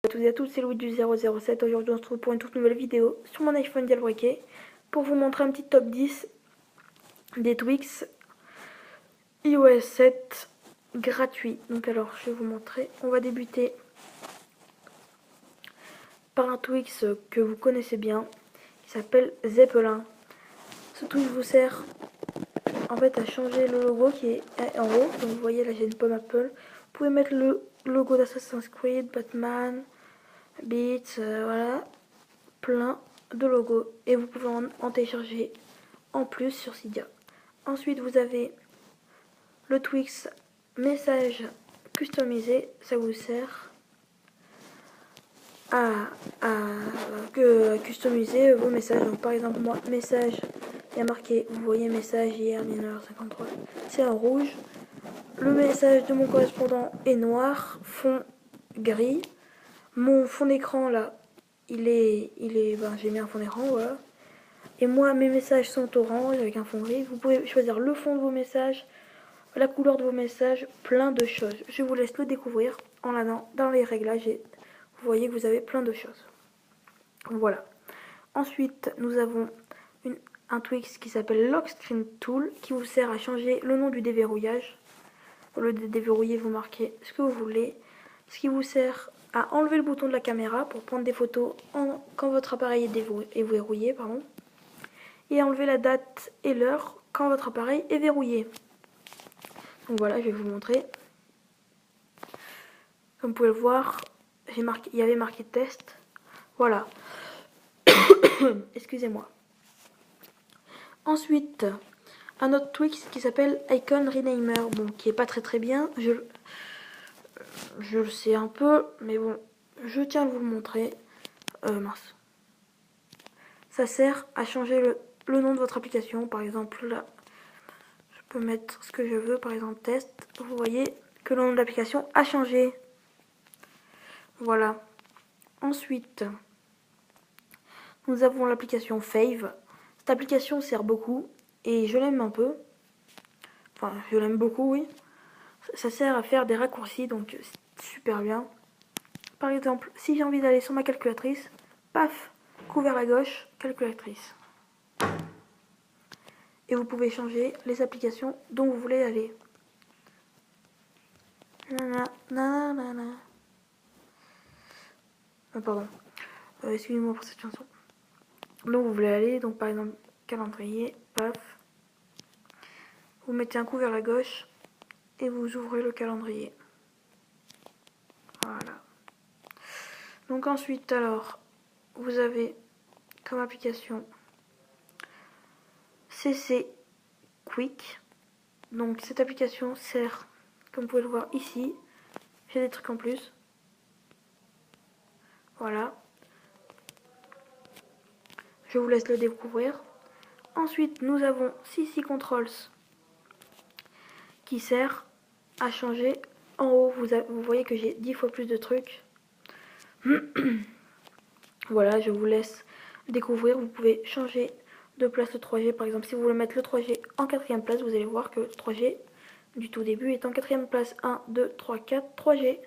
à tous et à toutes, c'est Louis du 007. Aujourd'hui, on se retrouve pour une toute nouvelle vidéo sur mon iPhone jailbreaké pour vous montrer un petit top 10 des Twix iOS 7 gratuits. Donc, alors, je vais vous montrer. On va débuter par un Twix que vous connaissez bien qui s'appelle Zeppelin. Ce Twix vous sert en fait à changer le logo qui est en haut. Donc, vous voyez là, j'ai une pomme Apple. Vous pouvez mettre le logo d'Assassin's Creed, Batman, Beats, voilà, plein de logos et vous pouvez en télécharger en plus sur Cydia. Ensuite, vous avez le Twix message customisé, ça vous sert à customiser vos messages. Donc, par exemple, moi, message, il y a marqué, vous voyez, message hier, 19h53, c'est en rouge. Le message de mon correspondant est noir, fond gris. Mon fond d'écran là, j'ai mis un fond d'écran, voilà. Et moi, mes messages sont orange avec un fond gris. Vous pouvez choisir le fond de vos messages, la couleur de vos messages, plein de choses. Je vous laisse le découvrir en allant dans les réglages et vous voyez que vous avez plein de choses. Voilà. Ensuite, nous avons un Twix qui s'appelle Lock Screen Tool qui vous sert à changer le nom du déverrouillage. Au lieu de déverrouiller, vous marquez ce que vous voulez. Ce qui vous sert à enlever le bouton de la caméra pour prendre des photos quand votre appareil est verrouillé, pardon. Et enlever la date et l'heure quand votre appareil est verrouillé. Donc voilà, je vais vous montrer. Comme vous pouvez le voir, il y avait marqué test. Voilà. Excusez-moi. Ensuite, un autre Twix qui s'appelle Icon Renamer. Bon, qui est pas très bien. Je le sais un peu, mais bon, je tiens à vous le montrer. Mince. Ça sert à changer le nom de votre application. Par exemple, là, je peux mettre ce que je veux, par exemple test. Vous voyez que le nom de l'application a changé. Voilà. Ensuite, nous avons l'application Fave. Cette application sert beaucoup et je l'aime un peu. Enfin, je l'aime beaucoup, oui. Ça sert à faire des raccourcis, donc c'est super bien. Par exemple, si j'ai envie d'aller sur ma calculatrice, paf, couvert à gauche, calculatrice. Et vous pouvez changer les applications dont vous voulez aller. Pardon. Excusez-moi pour cette chanson. Donc vous voulez aller, donc par exemple, calendrier, paf. Vous mettez un coup vers la gauche et vous ouvrez le calendrier. Voilà. Donc ensuite, alors, vous avez comme application CC Quick. Donc cette application sert, comme vous pouvez le voir ici, j'ai des trucs en plus. Voilà. Je vous laisse le découvrir. Ensuite, nous avons CC Controls qui sert à changer. En haut, vous voyez que j'ai 10 fois plus de trucs. Voilà, je vous laisse découvrir. Vous pouvez changer de place le 3G. Par exemple, si vous voulez mettre le 3G en 4ème place, vous allez voir que le 3G du tout début est en 4ème place. 1, 2, 3, 4, 3G.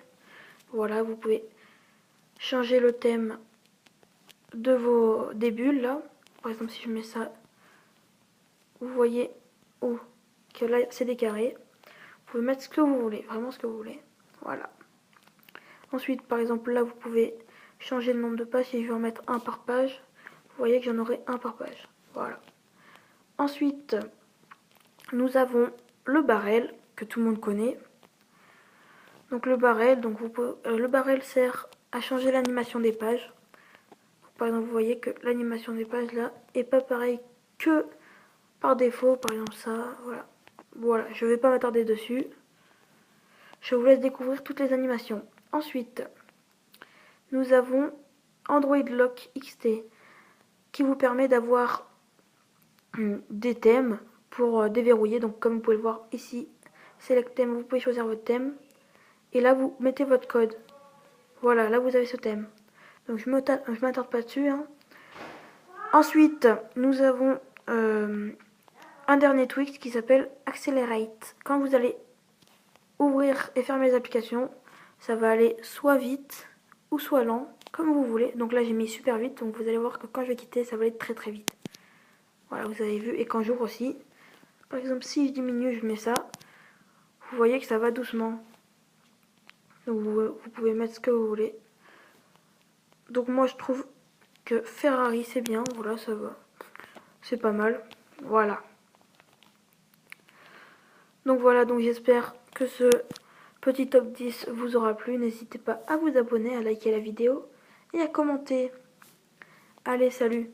Voilà, vous pouvez changer le thème des bulles là. Par exemple, si je mets ça, vous voyez que là c'est des carrés. Vous pouvez mettre ce que vous voulez, vraiment ce que vous voulez. Voilà. Ensuite, par exemple, là vous pouvez changer le nombre de pages. Si je veux en mettre un par page, vous voyez que j'en aurai un par page. Voilà. Ensuite, nous avons le barrel que tout le monde connaît. Donc le barrel, le barrel sert à changer l'animation des pages. Par exemple, vous voyez que l'animation des pages là est pas pareille que par défaut. Par exemple ça, voilà. Voilà, je vais pas m'attarder dessus. Je vous laisse découvrir toutes les animations. Ensuite, nous avons Android Lock XT qui vous permet d'avoir des thèmes pour déverrouiller. Donc comme vous pouvez le voir ici, Select thème, vous pouvez choisir votre thème. Et là, vous mettez votre code. Voilà, là vous avez ce thème. Donc je m'attarde pas dessus. Hein. Ensuite, nous avons un dernier Twix qui s'appelle Accelerate. Quand vous allez ouvrir et fermer les applications, ça va aller soit vite ou soit lent, comme vous voulez. Donc là j'ai mis super vite, donc vous allez voir que quand je vais quitter, ça va être très très vite. Voilà, vous avez vu, et quand j'ouvre aussi, par exemple si je diminue, je mets ça, vous voyez que ça va doucement. Donc vous pouvez mettre ce que vous voulez. Donc moi je trouve que Ferrari c'est bien, voilà, ça va. C'est pas mal, voilà. Donc voilà, donc j'espère que ce petit top 10 vous aura plu. N'hésitez pas à vous abonner, à liker la vidéo et à commenter. Allez, salut!